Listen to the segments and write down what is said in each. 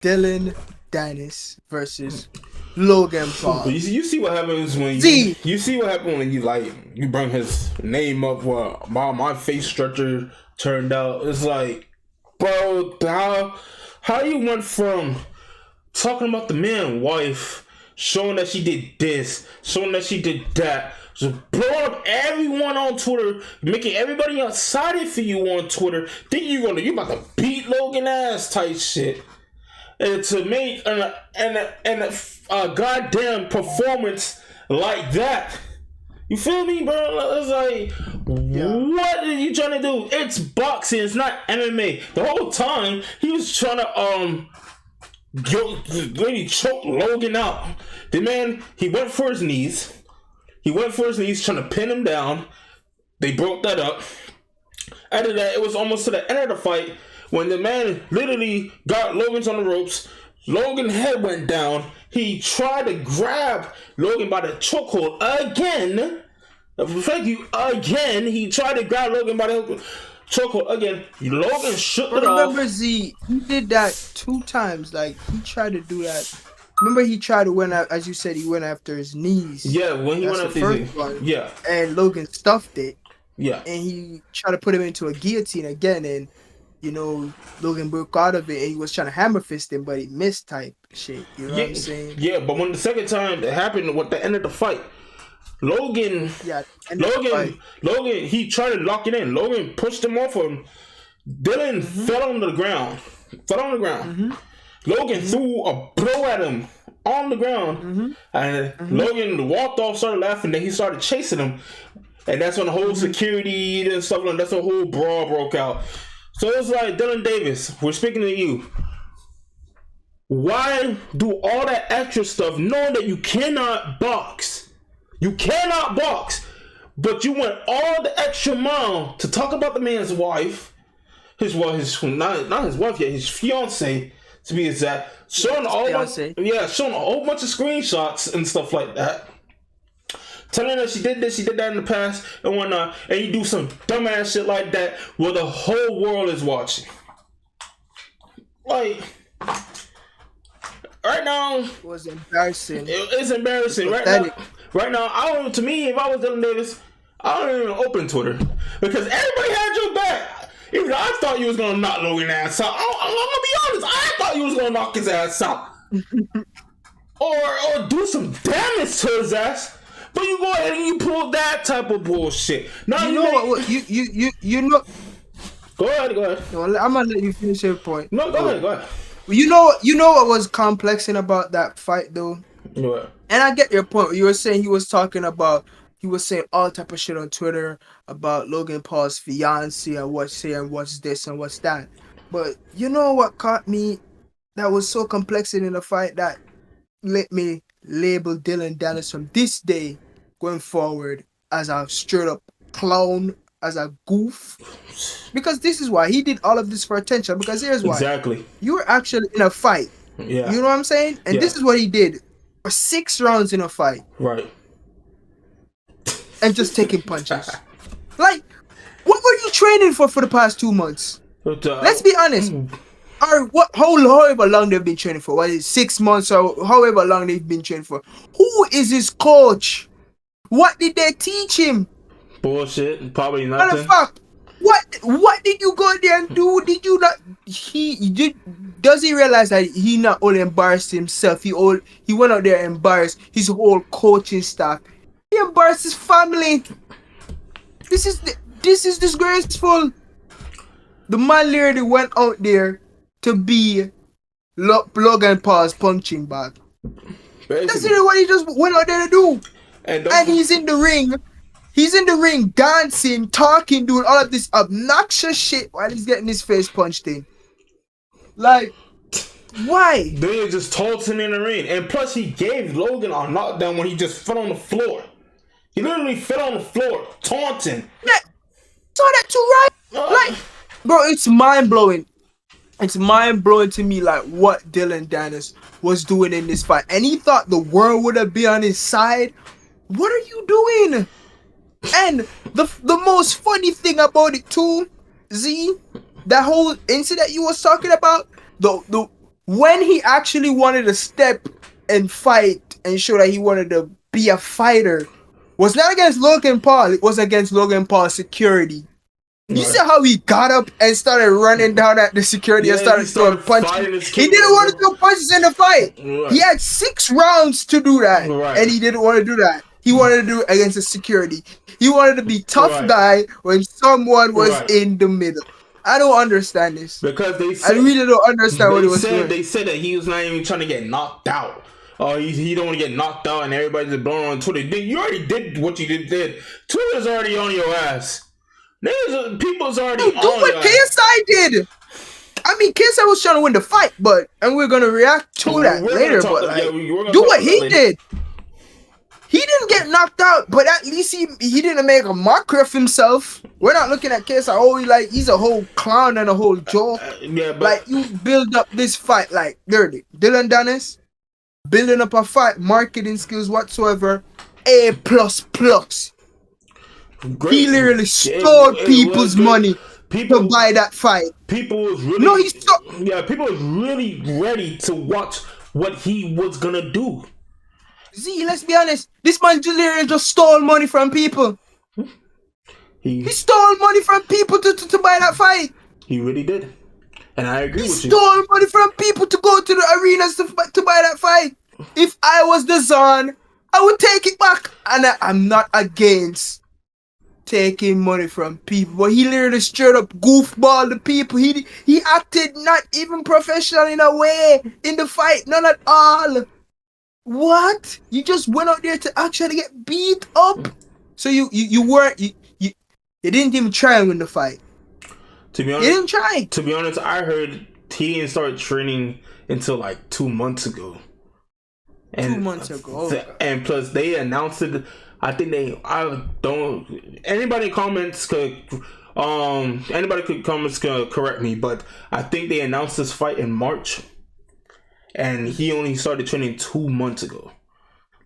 Dillon Danis versus Logan Paul. But you see what happens when you see what happened when you bring his name up. Well, my face stretcher turned out. It's like, bro, how you went from talking about the man wife, showing that she did this, showing that she did that, just blowing up everyone on Twitter, making everybody excited for you on Twitter, thinking you about to beat Logan ass type shit. And to make a goddamn performance like that, you feel me, bro? It's like, what are you trying to do? It's boxing, it's not MMA. The whole time he was trying to really choke Logan out. The man, he went for his knees. Trying to pin him down. They broke that up. After that, it was almost to the end of the fight when the man literally got Logan's on the ropes. Logan's head went down. He tried to grab Logan by the chokehold again. Thank you, again. He tried to grab Logan by the chokehold again. Logan shook it off. Remember, Z, he did that 2 times. Like, he tried to do that. Remember, he tried to win, as you said, he went after his knees. Yeah, when he went after his knees. Yeah. And Logan stuffed it. Yeah. And he tried to put him into a guillotine again. And, you know, Logan broke out of it. And he was trying to hammer fist him, but he missed type shit. You know what I'm saying? Yeah, but when the second time it happened, at the end of the fight, Logan, he tried to lock it in. Logan pushed him off of him. Dillon fell on the ground. Logan threw a blow at him on the ground, and Logan walked off, started laughing. Then he started chasing him, and that's when the whole security and stuff like that's a whole brawl broke out. So it's like, Dillon Danis, we're speaking to you. Why do all that extra stuff, knowing that you cannot box? You cannot box, but you went all the extra mile to talk about the man's wife, not his wife yet, his fiance. To be exact, showing a whole bunch of screenshots and stuff like that, telling her she did this, she did that in the past and whatnot, and you do some dumbass shit like that where the whole world is watching. Like, right now, it was embarrassing. It's embarrassing right now. To me, if I was Dillon Danis, I don't even open Twitter because everybody had your back. Even though I thought you was gonna knock Logan ass out. I'm gonna be honest. I thought you was gonna knock his ass out, or do some damage to his ass. But you go ahead and you pull that type of bullshit. Now you know what? You know. Go ahead. No, I'm gonna let you finish your point. No, go ahead. You know what was complexing about that fight though. What? And I get your point. You were saying he was saying all type of shit on Twitter about Logan Paul's fiance and what's this and what's that. But you know what caught me that was so complex in the fight that let me label Dillon Danis from this day going forward as a straight up clown, as a goof. Because this is why he did all of this for attention. Because here's why. Exactly. You were actually in a fight. Yeah. You know what I'm saying? And this is what he did. For 6 rounds in a fight. Right. And just taking punches. Like, what were you training for the past 2 months? Let's be honest. Or however long they've been training for. What is it, 6 months or however long they've been training for. Who is his coach? What did they teach him? Bullshit. Probably nothing. What did you go there and do? Did you not? Does he realize that he not only embarrassed himself, he went out there and embarrassed his whole coaching staff. He embarrassed his family. This is disgraceful. The man literally went out there to be Logan Paul's punching bag. Basically. That's really what he just went out there to do. And he's in the ring. He's in the ring dancing, talking, doing all of this obnoxious shit while he's getting his face punched in. Like, why? They just tossed him in the ring. And plus, he gave Logan a knockdown when he just fell on the floor. He literally fell on the floor, taunting. Yeah, saw that too, right? Like, bro, it's mind-blowing. It's mind-blowing to me, like, what Dillon Danis was doing in this fight. And he thought the world would have been on his side. What are you doing? And the most funny thing about it too, Z, that whole incident you was talking about, the when he actually wanted to step and fight and show that he wanted to be a fighter, was not against Logan Paul. It was against Logan Paul's security. You see how he got up and started running down at the security and started throwing punches? He didn't want to throw punches in the fight. Right. He had 6 rounds to do that, and he didn't want to do that. He wanted to do it against the security. He wanted to be tough guy when someone was in the middle. I don't understand this. Because they said, I really don't understand what he was doing. They said that he was not even trying to get knocked out. He don't want to get knocked out, and everybody's just blowing on Twitter. You already did what you did. Twitter's already on your ass. People's already on what KSI did. I mean, KSI was trying to win the fight, and we're gonna react to that later. But do what he did. He didn't get knocked out, but at least he didn't make a mockery of himself. We're not looking at KSI. Oh, he's a whole clown and a whole joke. But you build up this fight like dirty. Dillon Danis building up a fight, marketing skills whatsoever, A++. Great. He literally stole people's money to buy that fight. People was really ready to watch what he was gonna do. Z, let's be honest. This man literally just stole money from people. He stole money from people to buy that fight. He really did, and I agree with you. He stole money from people to go to the arenas to buy that fight. If I was the Zon, I would take it back, and I'm not against taking money from people, but he literally straight up goofball the people. He acted not even professional in a way in the fight, none at all. What? You just went out there to actually get beat up? So you didn't even try and win the fight. To be honest, you didn't try. To be honest, I heard he didn't start training until like 2 months ago. And 2 months ago. And plus, they announced it. I think anybody comments could correct me, but I think they announced this fight in March, and he only started training 2 months ago.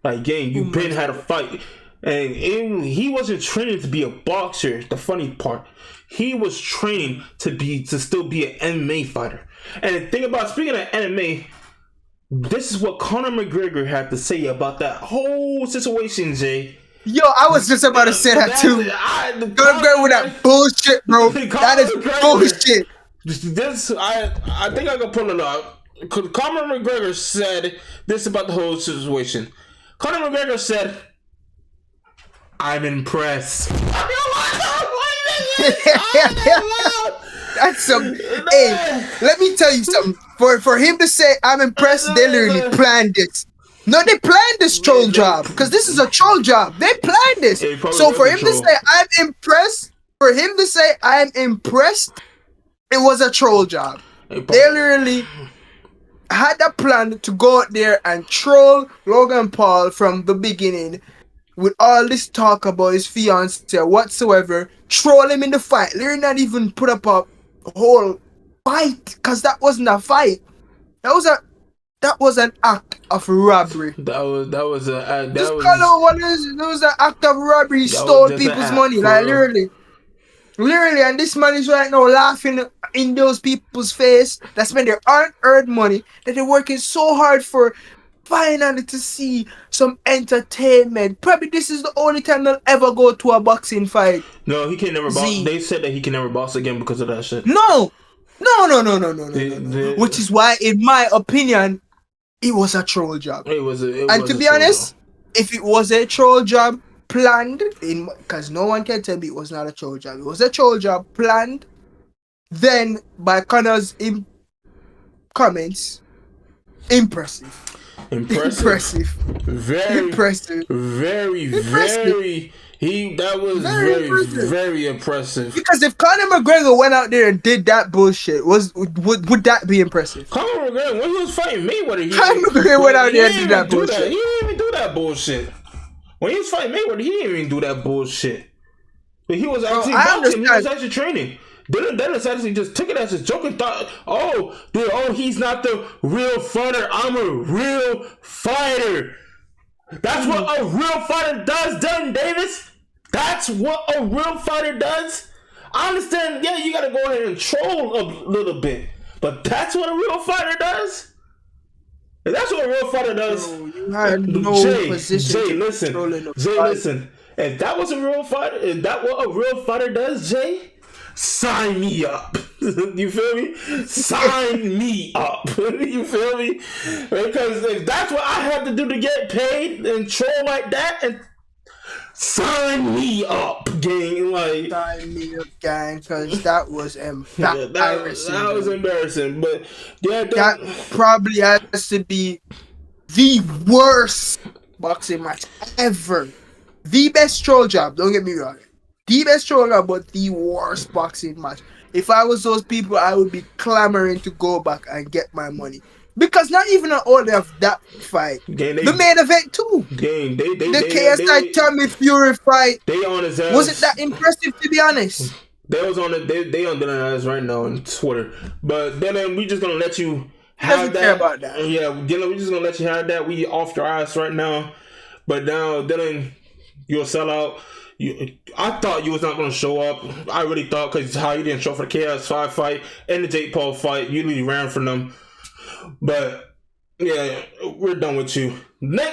Like, gang, you been had a fight, and he wasn't training to be a boxer. The funny part, he was training to still be an MMA fighter. And the thing about, speaking of MMA, this is what Conor McGregor had to say about that whole situation, Jay. Yo, I was just about to say that too. Conor McGregor with that bullshit, bro. That is bullshit. I think I can pull it up. Conor McGregor said this about the whole situation. Conor McGregor said, "I'm impressed." That's some. Hey, let me tell you something. For him to say I'm impressed, they literally planned this. No, they planned this troll job because this is a troll job. They planned this. So for him to say I'm impressed, it was a troll job. They literally had a plan to go out there and troll Logan Paul from the beginning with all this talk about his fiance whatsoever. Troll him in the fight. Literally not even put up a whole fight because that wasn't a fight. That was an act of robbery. That was an act of robbery. He stole people's money, like literally, and this man is right now laughing in those people's face that spend their unearned money that they're working so hard for, finally to see some entertainment. Probably this is the only time they'll ever go to a boxing fight. No, he can never box. They said that he can never box again because of that shit. No. Which is why, in my opinion, it was a troll job. And to be honest, if it was a troll job planned, because no one can tell me it was not a troll job. It was a troll job planned. Then by Conor's comments, impressive. Very impressive. Very. Very impressive. Because if Conor McGregor went out there and did that bullshit, would that be impressive? Conor McGregor, when he was fighting Mayweather, Conor McGregor went out there and did that bullshit. He didn't even do that bullshit. When he was fighting Mayweather, he didn't even do that bullshit. But he was actually boxing. He was actually training. Dillon Danis actually just took it as a joke and thought, he's not the real fighter. I'm a real fighter. That's what a real fighter does, Dillon Danis. That's what a real fighter does. I understand, yeah, you gotta go ahead and troll a little bit, but that's what a real fighter does. real fighter does, Bro, you had no position to listen, controlling the Jay, fight. listen. If that was a real fighter, if that what a real fighter does, Jay, sign me up. You feel me? Sign me up. You feel me? Because if that's what I have to do to get paid and troll like that, and sign me up, gang. Like, sign me up, gang, because that was embarrassing. that was embarrassing. But yeah, that probably has to be the worst boxing match ever. The best troll job, don't get me wrong. The best troll job, but the worst boxing match. If I was those people, I would be clamoring to go back and get my money. Because not even only of that fight, the main event too. The KSI Tommy Fury fight. They on his ass. Wasn't that impressive, to be honest? They was on it. They on Dillon Danis right now on Twitter. But then we just gonna let you have that. Care about that. Yeah, Dillon, we just gonna let you have that. We off your ass right now. But now, Dillon, you'll sell out. I thought you was not gonna show up. I really thought because how you didn't show for the KS5 fight and the Jake Paul fight. You really ran from them. But yeah, we're done with you. Next.